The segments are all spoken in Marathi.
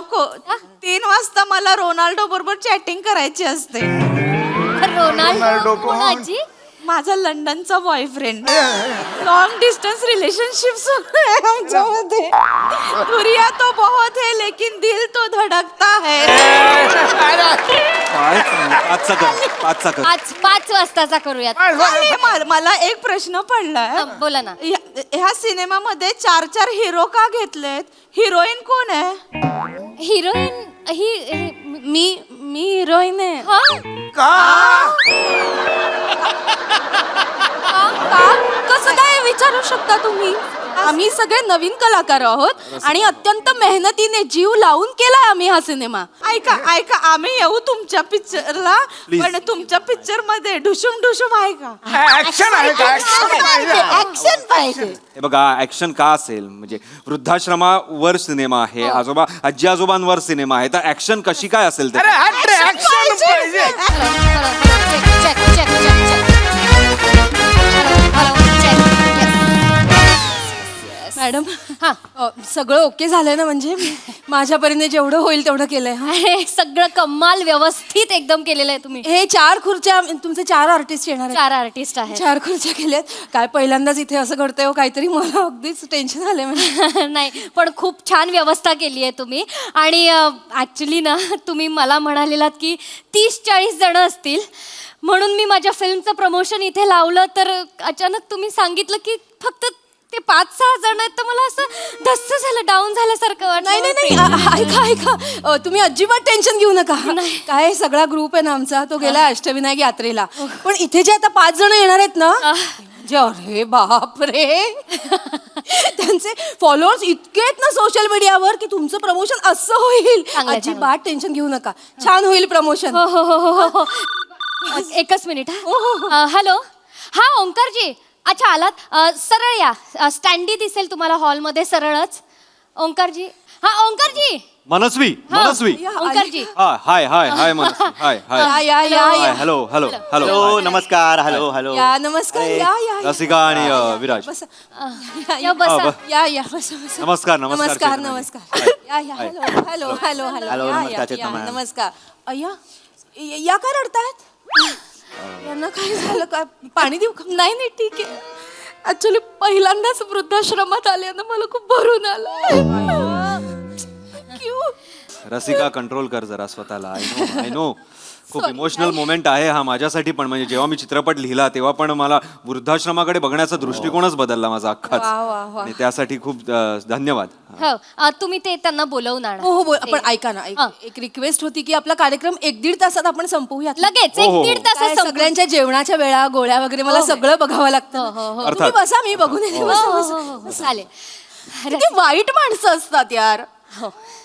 नको 3 वाजता मला रोनाल्डो बरोबर चॅटिंग करायची असते. रोनाल्डो कोणाची? माझा लंडनचा बॉयफ्रेंड. लॉन्ग डिस्टन्स रिलेशनशिप आमच्यामध्ये. दुरिया तो बहुत है लेकिन दिल तो धडकता है. आज 5 वाजताचा करूयात. मला एक प्रश्न पडलाय. बोला ना. ह्या सिनेमामध्ये 4 हिरो का घेतलेत? हिरोईन कोण आहे? हिरोईन मी हिरोईन आहे. कसं काय विचारू शकता तुम्ही? आम्ही सगळे नवीन कलाकार आहोत आणि अत्यंत मेहनतीने जीव लावून केलाय आम्ही हा सिनेमा. ऐका आम्ही येऊ तुमच्या पिक्चरला, पण तुमच्या पिक्चर मध्ये ढुशुम ढुशुम आहे का? ऍक्शन आहे का? ऍक्शन पाहिजे. हे बघा, ऍक्शन का असेल म्हणजे वृद्धाश्रमावर सिनेमा आहे, आजी आजोबांवर सिनेमा आहे, तर ऍक्शन कशी काय असेल? अरे ऍक्शन पाहिजे. मॅडम सगळं ओके झालंय ना? म्हणजे माझ्या परीने जेवढं होईल तेवढं केलंय. हे सगळं कमाल व्यवस्थित एकदम केलेलं आहे तुम्ही. हे 4 खुर्च्या तुमचे 4 आर्टिस्ट येणार आहेत. 4 आर्टिस्ट आहेत. 4 खुर्च्या केल्यात. काय पहिल्यांदाच इथे असं घडतंय हो काहीतरी. मला अगदीच टेन्शन आलंय. नाही पण खूप छान व्यवस्था केली आहे तुम्ही. आणि ऍक्च्युली ना तुम्ही मला म्हणालेलात की 30-40 जण असतील म्हणून मी माझ्या फिल्मचं प्रमोशन इथे लावलं, तर अचानक तुम्ही सांगितलं की फक्त ते 5-6 जण आहेत, तर मला असं धस्स झालं, डाऊन झाल्यासारखं वाटलं. नाही ऐका तुम्ही अजिबात टेन्शन घेऊ नका. काय सगळा ग्रुप आहे ना आमचा, तो गेला अष्टविनायक यात्रेला. पण इथे जे आता 5 जण येणार आहेत ना, अरे बापरे, त्यांचे फॉलोअर्स इतके आहेत ना सोशल मीडियावर की तुमचं प्रमोशन असं होईल. अजिबात टेन्शन घेऊ नका, छान होईल प्रमोशन. हो. एकच मिनिट. हॅलो, हा ओंकारजी. अच्छा आलात. सरळ या, स्टँडी दिसेल तुम्हाला हॉलमध्ये सरळच. ओंकारजी. हा ओंकारजी. मनस्वी. ओंकारजी. हाय मनस्वी. या हॅलो. नमस्कार. हॅलो. या नमस्कार. या रसिका आणि विराज. बसा. या बसा. या बसा. नमस्कार. या हॅलो. नमस्कार. अय्या या काय रडतायत? यांना काय झालं? काय पाणी देऊ का? नाही ठीक आहे. ऍक्च्युली पहिल्यांदाच वृद्धाश्रमात आले ना, मला खूप भरून आलं. रसिका कंट्रोल कर जरा स्वतःला. आय नो खूप इमोशनल मोमेंट आहे हा माझ्यासाठी पण. म्हणजे जेव्हा मी चित्रपट लिहिला तेव्हा पण मला वृद्धाश्रमाकडे बघण्याचा दृष्टिकोनच बदलला माझा अख्खाच. आणि त्यासाठी खूप धन्यवाद. हो तुम्ही ते त्यांना बोलवून आणा. हो पण ऐका ना, एक रिक्वेस्ट होती की आपला कार्यक्रम 1-1.5 तासात आपण संपवूयात लगेच. 1-1.5 तासात सगळ्यांच्या जेवणाच्या वेळा, गोळ्या वगैरे मला सगळं बघावं लागतं. तुम्ही बसा, मी बघून येते. चालेल. किती वाईट माणसं असतात यार.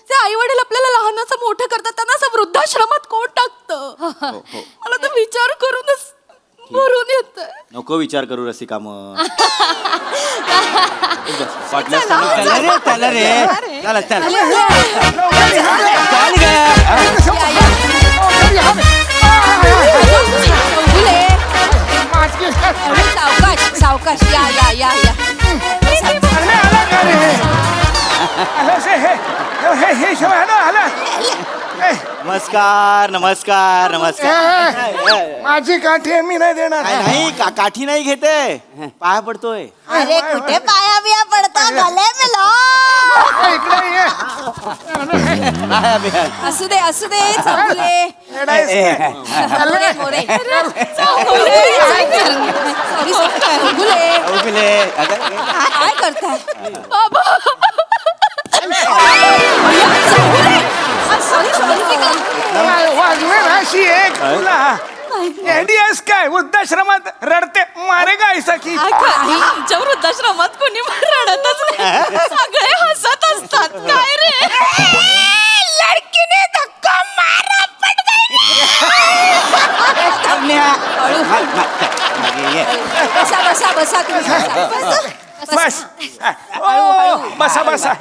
ते आई वडील आपल्याला लहानाचं मोठं करतात, त्यांना असं वृद्धाश्रमात कोण टाकतं? मला तर विचार करूनच भरून येत. नको विचार करू रसिका. मग सावकाश. या नमस्कार. माझी काठी मी नाही देणार. नाही काठी नाही घेते, पाया पडतोय. अरे कुठे पाया बिया पडता? गले मिलो. असू दे चांगले. काय करताय बाबा? वाजवेल अशी एक तुला एडीएस काय वृद्धाश्रमात रडते मारे का ऐसा की? आमच्या वृद्धाश्रमात कोणी रडतच नाही, सगळे हसत असतात. काय रे, लडकीने धक्का मारा बसा बसा.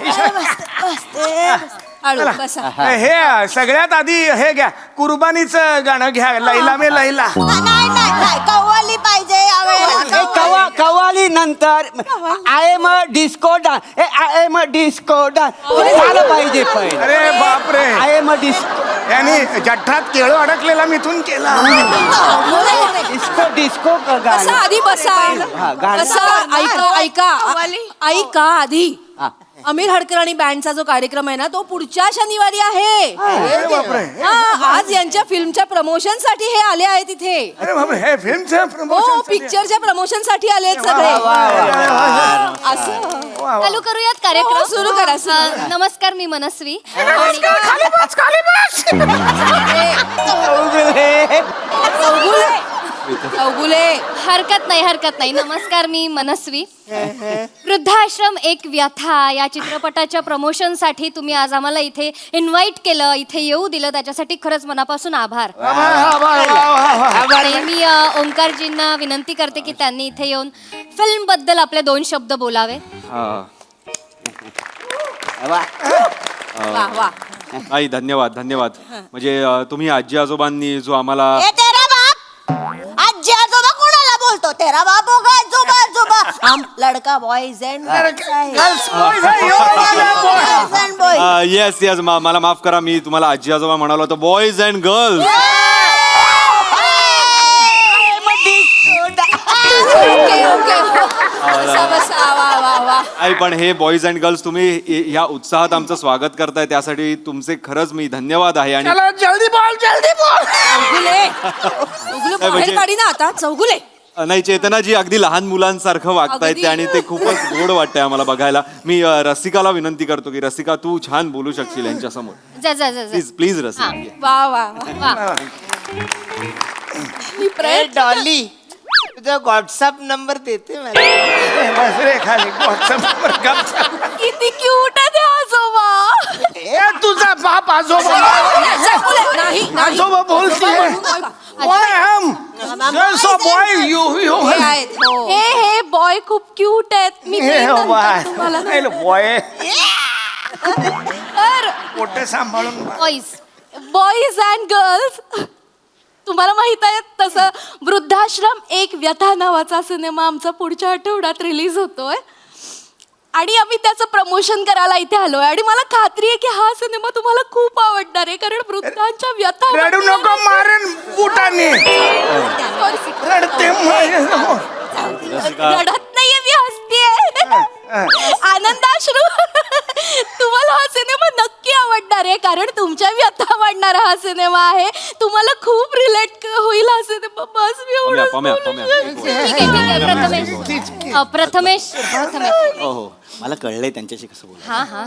हे सगळ्यात आधी हे घ्या, कुर्बानीचं गाणं घ्या. लैला मे लैला. नाही कव्वाली पाहिजे यावेळेला. कव्वाली नंतर I am a disco dance I am a disco dance झालं पाहिजे पहिले. अरे बापरे आय एम अ डिस्को यांनी जठरात केळं अडकलेला मिथून केला डिस्को डिस्को बसा आधी बसा गाणं. बसा ऐका कव्वाली. ऐका आधी हा. अमीर हडकर आणि बँडचा जो कार्यक्रम आहे ना तो पुढच्या शनिवारी आहे. अरे बापरे हा, आज यांच्या फिल्मच्या प्रमोशन साठी हे आले आहेत इथे. अरे बापरे हे फिल्मचं हो प्रमोशन पिक्चरच्या प्रमोशन साठी आले आहेत सगळे असं चालू करूयात कार्यक्रम हो, सुरू करा, सुरू करा. नमस्कार मी मनस्वी चौगुले हरकत नाही नमस्कार मी मनस्वी वृद्धाश्रम एक व्यथा या चित्रपटाच्या प्रमोशन साठी तुम्ही आज आम्हाला इथे इन्व्हाइट केलं इथे येऊ दिलं त्याच्यासाठी खरंच मनापासून आभार आणि मी ओंकारजींना विनंती करते की त्यांनी इथे येऊन फिल्म बद्दल आपले 2 शब्द बोलावे. वा वा आई धन्यवाद म्हणजे तुम्ही आजी आजोबांनी जो आम्हाला ए तेरा बाप आजी आजोबा कोणाला बोलतो तेरा बाप होगा आजोबा आजोबा हम लड़का बॉयज एंड बॉयज येस मला माफ करा मी तुम्हाला आजी आजोबा म्हणालो होतो बॉईज अँड गर्ल्स. ओके बसा बसा वा वा वा आई पण हे बॉईज अँड गर्ल्स तुम्ही ह्या उत्साहात आमचं स्वागत करताय त्यासाठी तुमचे खरंच मी धन्यवाद आहे. आणि जल्दी बोल चौगुले चौगुले बाहेर काढी ना आता चौगुले नाही चेतनाजी अगदी लहान मुलांसारखं वागतायत ते आणि ते खूपच गोड वाटतंय आम्हाला बघायला. मी रसिकाला विनंती करतो की रसिका तू छान बोलू शकशील यांच्या समोर. जा प्लीज रसिका. वा वा वा. डॉली तुझा व्हॉट्सअप नंबर देते मला बस रे खाली व्हॉट्सअपवर गप्प. किती क्यूट आहे ते आजोबा. ए तुझा बाप आजोबा नाही आजोबा बोलतीये Why Hum so boy you हे आहेत हो हे बॉय खूप क्यूट आहेत मी देईन नंतर तुम्हाला ना. बॉय तर पोटे सांभाळून बॉईज अँड गर्ल्स तुम्हाला माहित आहे तसं वृद्धाश्रम एक व्यथा नावाचा सिनेमा आमचा पुढच्या आठवड्यात रिलीज होतोय आणि आम्ही त्याचं प्रमोशन करायला इथे आलोय आणि मला खात्री आहे की हा सिनेमा तुम्हाला खूप आवडणार आहे कारण वृद्धांच्या व्यथा रडू नको मारेन बुटाने रडते माझ्यासमोर. रडत नाहीये मी हसतेय आनंदाश्रू तुम्हाला हा सिनेमा नक्की आवडणार आहे कारण तुमच्या व्यथा वाढणारा हा सिनेमा आहे तुम्हाला खूप रिलेट होईल हा सिनेमा बस मी एवढंच बोलू शकते. ठीक आहे प्रथमेश हो मला कळलंय त्यांच्याशी कसं बोल. हा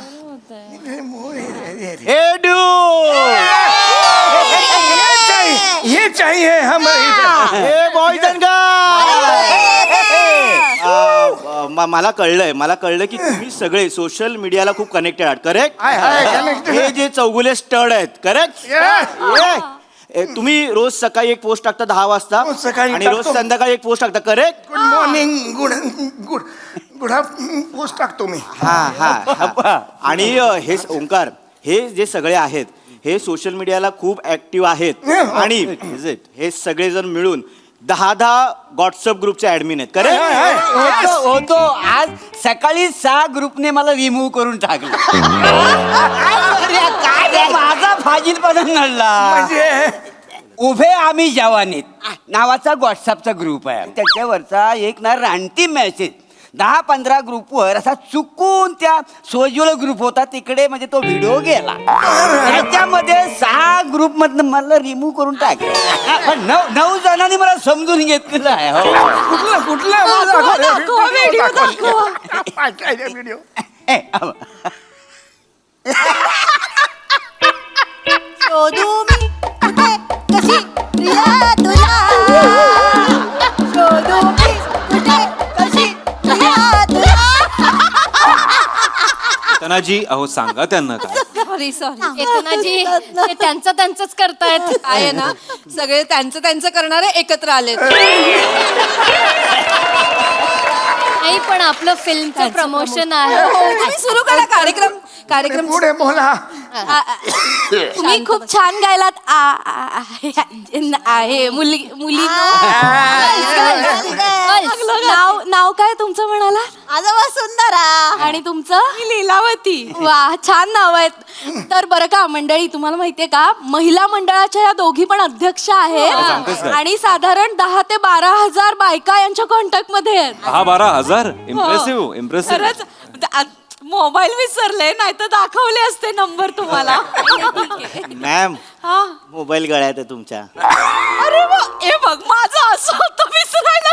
ये चाहिए हमारे बॉयज अँड मला कळलं की तुम्ही सगळे सोशल मीडियाला खूप कनेक्टेड आहात करेक्ट. हे जे चौगुले स्टड आहेत करेक्ट. तुम्ही रोज सकाळी एक पोस्ट टाकता 10 वाजता रोज सकाळी आणि रोज टाकतो. संध्याकाळी एक पोस्ट टाकता correct. Good morning good post टाकतो मी. हा आणि हे ओंकार हे जे सगळे आहेत हे सोशल मीडियाला खूप ऍक्टिव्ह आहेत आणि हे सगळेजण मिळून 10 व्हॉट्सअप ग्रुपचे ऍडमिन आहेत करेक्ट. होतो आज सकाळी 6 ग्रुपने मला रिमूव्ह करून टाकलं. काय माझा फाजीलपणा नडला. म्हणजे उभे आम्ही जवानीत नावाचा व्हॉट्सअपचा ग्रुप आहे त्याच्यावरचा एक ना रानटी मेसेज 10-15 ग्रुपवर असा चुकून त्या सोजूला ग्रुप होता तिकडे म्हणजे तो व्हिडिओ गेला त्याच्यामध्ये 6 ग्रुप मधनं मला रिमूव्ह करून टाकलं. पण 9 जणांनी मला समजून घेतलेलं आहे हो. कुठला व्हिडिओ शोधू मी कुठे कशी प्रिया तुला शोधू मी कुठे कशी प्रिया तुला. चेतनाजी अहो सांगा त्यांना काय. सॉरी चेतनाजी ते त्यांचंच करतायत. आहे ना सगळे त्यांचं करणारे एकत्र आले नाही पण आपलं फिल्मचं प्रमोशन आहे तुम्ही सुरू करा कार्यक्रम पुढे बोला तुम्ही खूप छान गायलात आहे मुली नाव काय तुमचं म्हणाला? माझं वसुंधरा. आणि तुमचं? लीलावती. वा, छान नाव आहेत. तर बरं का मंडळी, तुम्हाला माहितीये का, महिला मंडळाच्या या दोघी पण अध्यक्ष सांगतेस आहेत काय? आणि साधारण 10 ते 12 हजार बायका यांच्या कॉन्टॅक्ट मध्ये आहेत. 10-12 इम्प्रेसिव्ह. मोबाईल विसरले, नाही तर दाखवले असते नंबर तुम्हाला. मॅम हा. मोबाईल गळ्यात आहे तुमच्या. अरे वा, हे बघ माझं असं होतं विसरायला.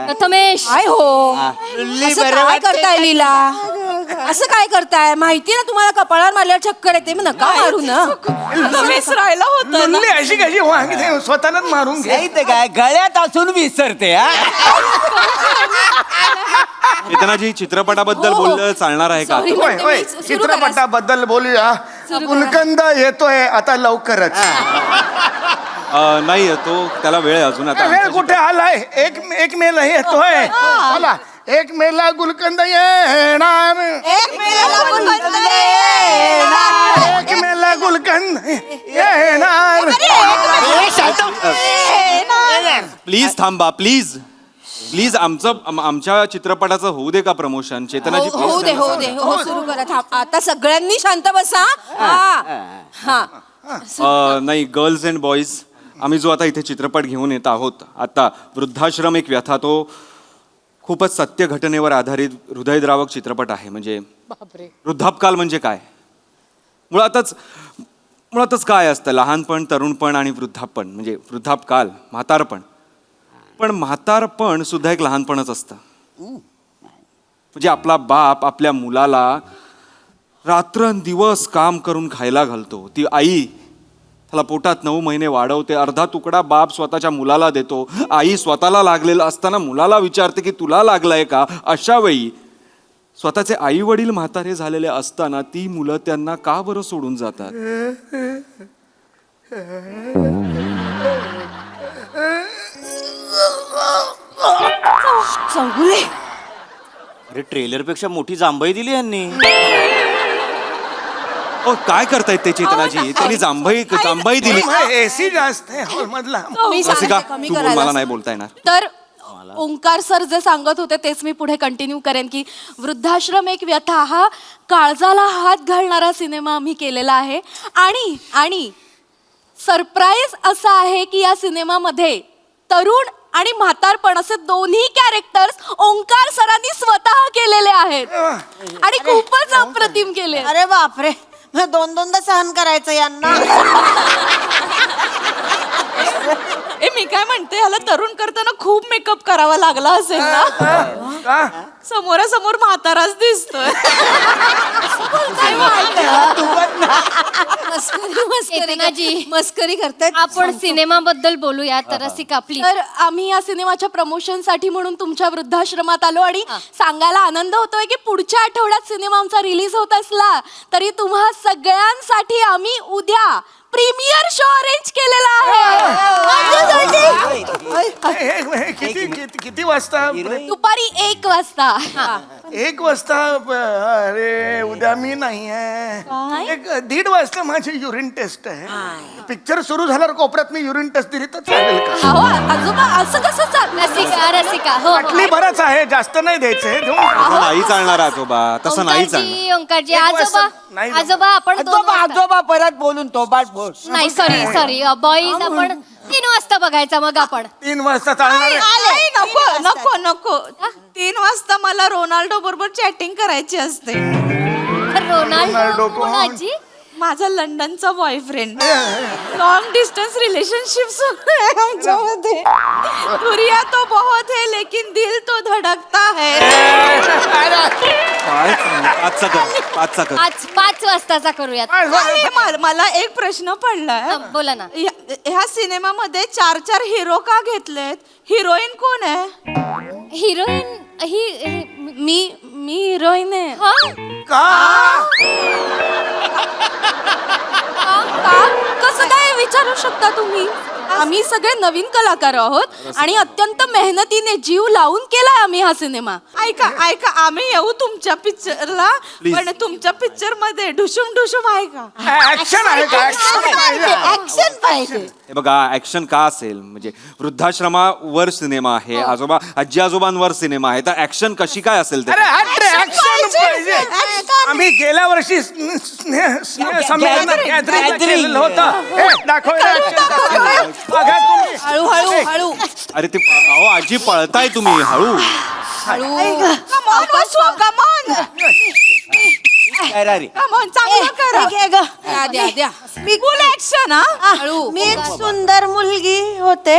प्रथमेश, काय हो लुल्ली असं बरं काय वाटतंय करताय लीला? असं काय करताय? माहिती ना तुम्हाला कपाळावर मारल्यावर चक्कर येते, मग नका मारू ना. विसरायला होतं. मुरली अशी कशी वांगी ते स्वतःलाच मारून घे. नाही तर काय गळ्यात असून विसरते हा. चेतनाजी, चित्रपटाबद्दल बोललं चालणार आहे का? Sorry. होय होय, सुरू करा. चित्रपटाबद्दल बोलूया. गुलकंद येतोय आता लवकरच. नाही, तो त्याला वेळ आहे अजून. आता वेळ आमच्या कुठे आलाय? एक मेला येतोय. बोला, 1 मेला गुलकंद येणार. 1 मेला गुलकंद येणार. 1 मेला गुलकंद येणार. प्लीज थांबा, प्लीज प्लीज. आमच्या चित्रपटाचं होऊ दे का प्रमोशन? चेतनाजी होऊ दे, होऊ दे, हो, सुरू करा. थांब. आता सगळ्यांनी शांत बसा. हा. नाही, गर्ल्स अँड बॉईज, आम्ही जो आता इथे चित्रपट घेऊन येत आहोत, आता वृद्धाश्रम एक व्यथा, तो खूपच सत्य घटनेवर आधारित हृदयद्रावक चित्रपट आहे. म्हणजे वृद्धापकाल म्हणजे काय, मुळातच काय असतं? लहानपण, तरुणपण आणि वृद्धापण म्हणजे वृद्धापकाल, म्हातारपण. पण म्हातारपण सुद्धा एक लहानपणच असतं. म्हणजे आपला बाप आपल्या मुलाला रात्रंदिवस काम करून खायला घालतो. ती आई त्याला पोटात 9 महिने वाढवते. अर्धा तुकडा बाप स्वतःच्या मुलाला देतो. आई स्वतःला लागलेलं असताना मुलाला विचारते की तुला लागलाय का? अशा वेळी स्वतःचे आई वडील म्हातारे झालेले असताना ती मुलं त्यांना का बरं सोडून जातात? संगुले, अरे ट्रेलर पेक्षा मोठी जांभई दिली यांनी. ओ, काय करतायत ते चेतनाजी? त्यांनी जांभई दिली. एसी जास्त आहे हॉल मधला. मी सांगते, रसिका, कमी तू बोल, करायला मला नाही बोलता येणार. तर ओंकार सर जे सांगत होते तेच मी पुढे कंटिन्यू करेन की वृद्धाश्रम एक व्यथा हा काळजाला हात घालणारा सिनेमा आम्ही केलेला आहे. आणि सरप्राईज असा आहे की या सिनेमामध्ये तरुण आणि म्हातारपण असे दोन्ही कॅरेक्टर्स ओंकार सरांनी स्वतः केलेले आहेत आणि खूपच अप्रतिम केले. अरे बापरे, 2-2दा सहन करायचं यांना. मी काय म्हणते, ह्याला तरुण करताना खूप मेकअप करावा लागला असेल ना? समोरासमोर म्हाताराच दिसतोय. चेतनाजी, मस्करी करतायत. आपण सिनेमाबद्दल बोलूया. तर रसिका प्लीज. तर आम्ही या सिनेमाच्या प्रमोशनसाठी म्हणून तुमच्या वृद्धाश्रमात आलो आणि सांगायला आनंद होतोय की पुढच्या आठवड्यात सिनेमा आमचा रिलीज होत असला तरी तुम्हा सगळ्यांसाठी आम्ही उद्या प्रीमियर शो अरेंज केलेला आहे. किती वाजता? दुपारी 1 वाजता. 1 वाजता? अरे उद्या मी नाही आहे. 1-1:30 वाजता माझी युरिन टेस्ट आहे. पिक्चर सुरू झाल्यावर कोपऱ्यात मी युरिन टेस्ट दिली तर चालेल का? अहो आजोबा, असं कसं चाललं? रसिका, हो, बाटली बरंच आहे, जास्त नाही द्यायचे. तसं नाही चालणार आजोबा, तसं नाही चालणार. ओंकारजी, एक वाजता आजोबा नाही आजोबा आपण 2 वाजता. आजोबा परत बोलून तोबाट बोल. नाही, सॉरी बॉईज, आपण 3 वाजता बघायचा मग आपण. 3 वाजता चालणार आहे. नको 3 वाजता मला रोनाल्डो बरोबर चॅटिंग करायची असते. रोनाल्डो कोण? कोणाची? माझा लंडनचा बॉयफ्रेंड. लॉन्ग डिस्टन्स रिलेशनशिप आमच्यामध्ये. दुरिया तो बहुत है लेकिन दिल तो धडकता है. आजचा कर. आज 5 वाजताचा करूयात. मला एक प्रश्न पडलाय. बोला ना. ह्या सिनेमामध्ये 4 हिरो का घेतलेत? हिरोईन कोण आहे? हिरोईन मी हिरोईन आहे. का? कसं काय विचारू शकता तुम्ही? आम्ही सगळे नवीन कलाकार आहोत आणि अत्यंत मेहनतीने जीव लावून केलाय आम्ही हा सिनेमा. ऐका ऐका आम्ही येऊ तुमच्या पिक्चरला Please. पण तुमच्या पिक्चर मध्ये ढुशुम ढुशुम आहे का? ऍक्शन आहे का ऍक्शन पाहिजे. हे बघा ऍक्शन का असेल म्हणजे वृद्धाश्रमावर सिनेमा आहे, आजी आजोबांवर सिनेमा आहे, तर ऍक्शन कशी काय असेल ते? अरे ऍक्शन पाहिजे. आम्ही गेल्या वर्षी संमेलनात गॅदरिंग केलेलं होतं. हे, दाखव हे action. बघा तुम्ही. हळू हळू हळू अरे ते अहो आजी पळताय तुम्ही, हळू. चांगलं करा. द्या द्या द्या फुल ऍक्शन हा. मी एक सुंदर मुलगी होते,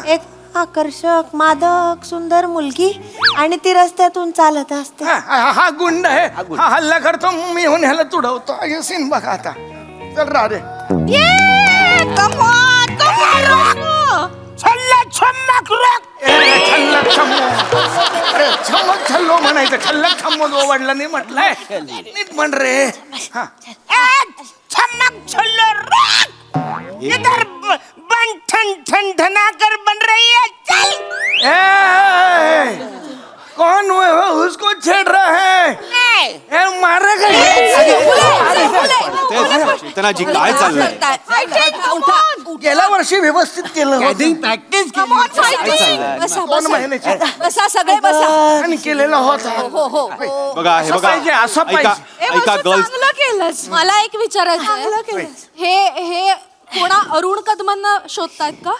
एक आकर्षक मादक सुंदर मुलगी, आणि ती रस्त्यातून चालत असते. हा गुंड आहे, हा हल्ला करतो, मी येऊन ह्याला तुडवतो. हे सीन बघा आता. चल रा रे. छल्लक छम्मो. अरे छम्मक छल्लो म्हणायचं, छल्लक छम्मो जो वडला नाही म्हटलंय. नीट म्हण रे. हा. छमक छल्लो इधर बन ठन ठन धनाकर बन रही है चल. ए, कौन वो उसको छेड़ रहा है? ए, मारेगा चेतनाजी काय चाललंय? गेल्या वर्षी व्यवस्थित केलं होतं. प्रॅक्टिस बसा 2 महिन्याची बसा सगळे बसा. आणि केलेला होता. हो हो बघा हे असं बघा पाहिजे, असं ऐका पाहिजे. ऐका गर्ल्स, चांगलं केलंस. मला एक विचारायचं हे कोणा अरुण कदमांना शोधतायत का?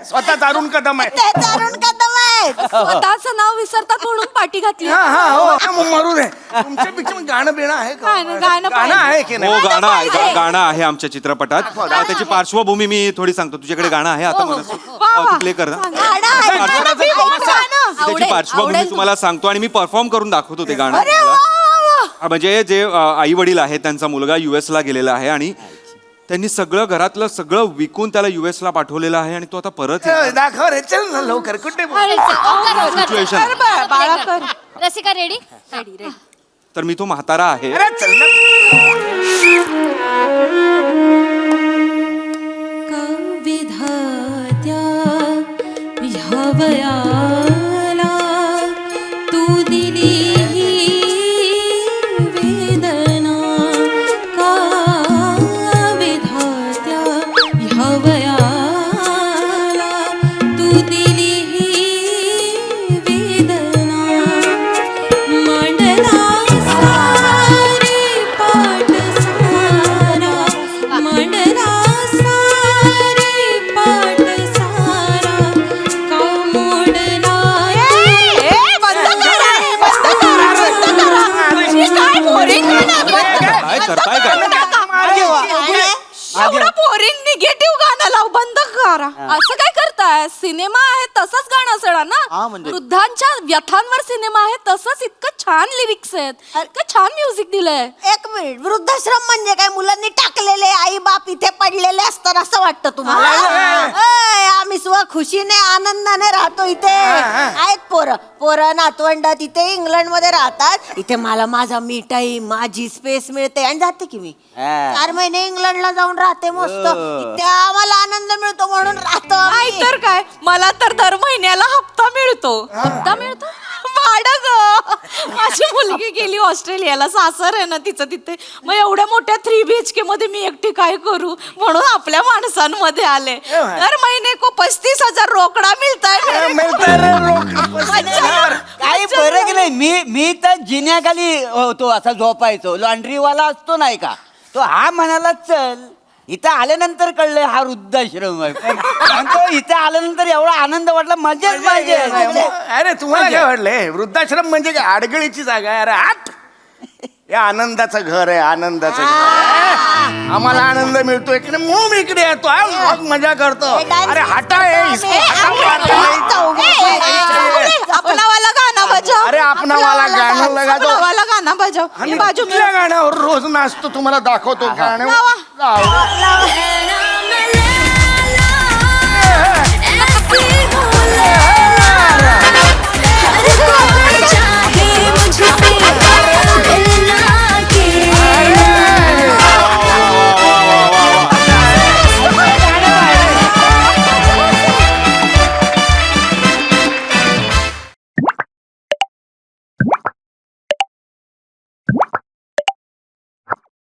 स्वतः दारुण कदम आहे. ते तरुण कदम आहेत. स्वतःचं नाव विसरतात म्हणून पाठी घातली. हा हा हो मरू दे. तुमच्या पिक्चर गाणं बिणं आहे का? गाणं आहे की हो नाही? गाणं आहे, गाणं आहे आमच्या चित्रपटात. त्याची पार्श्वभूमी मी थोडी सांगतो. तुझ्याकडे गाणं आहे आता मला तू प्ले कर ना. त्याची पार्श्वभूमी तुम्हाला सांगतो आणि मी परफॉर्म करून दाखवतो ते गाणं तुम्हाला. म्हणजे जे आई वडील आहेत त्यांचा मुलगा US ला गेलेला आहे आणि त्यांनी सगळं घरातलं सगळं विकून त्याला US ला पाठवलेलं आहे आणि तो आता परत ए, दाखव रे, चल ना लवकर. कुठे सिच्युएशन. रसिका रेडी? तर मी तो म्हातारा आहे. अरे चल ना. विधात्या ह्या वयाला तू दिली ही वेदना, का विधात्या ह्या वयाला तू दिली ही वेदना. मांडला सारी पाठ सारा, मांडला सारी पाठ सारा, का मोडला काय करताय काय? एवढं बोरिंग निगेटिव्ह गाणं लाव, बंद करा. असं काय करताय? सिनेमा आहे तसंच गाणं असणार ना. वृद्धांच्या व्यथांवर सिनेमा आहे तसंच इतकं छान लिरिक्स आहेत, इतकं छान म्युझिक दिलंय. एक मिनिट, वृद्धाश्रम म्हणजे काय? मुलांनी टाकलेले आई बाप इथे पडलेले असतात असं वाटतं तुम्हाला? अय, आम्ही खुशीने आनंदाने राहतो इथे. आहेत पोरं नातवंड तिथे इंग्लंड मध्ये राहतात. इथे मला माझा मी टाईम, माझी स्पेस मिळते आणि जाते की मी 4 महिने इंग्लंडला जाऊन राहते मस्त. इथे आम्हाला आनंद मिळतो म्हणून राहतो आम्ही. नाही तर काय, मला तर दर महिन्याला हप्ता मिळतो. हप्ता मिळतो? भाडं ग. माझी मुलगी गेली ऑस्ट्रेलियाला, सासर आहे ना तिचं तिथे. मग एवढ्या मोठ्या 3 BHK मध्ये मी एकटी काय करू म्हणून आपल्या माणसांमध्ये आले. दर महिने को 35,000 रोकडा मिळताय. काही फरक नाही. मी तर जिन्याखाली होतो, असा झोपायचो. लॉन्ड्रीवाला असतो नाही का, तो हा म्हणाला चल. इथं आल्यानंतर कळलं हा वृद्धाश्रम आहे. पण तो इथं आल्यानंतर एवढा आनंद वाटला, मजाच पाहिजे. अरे तुम्हाला काय वाटलंय? वृद्धाश्रम म्हणजे काय आडगळीची जागा आहे? अरे आठ हे आनंदाचं घर आहे, आनंदाचं घर. आम्हाला आनंद मिळतोय की नाही म्हणून इकडे येतो. मजा करतो. अरे हटा अपना वाला गाना बजाव. अरे अपना वाला गाणं लगा दो. अपना वाला गाना बजाव. आणि कुठल्या गाण्यावर रोज नाचतो तुम्हाला दाखवतो गाणं.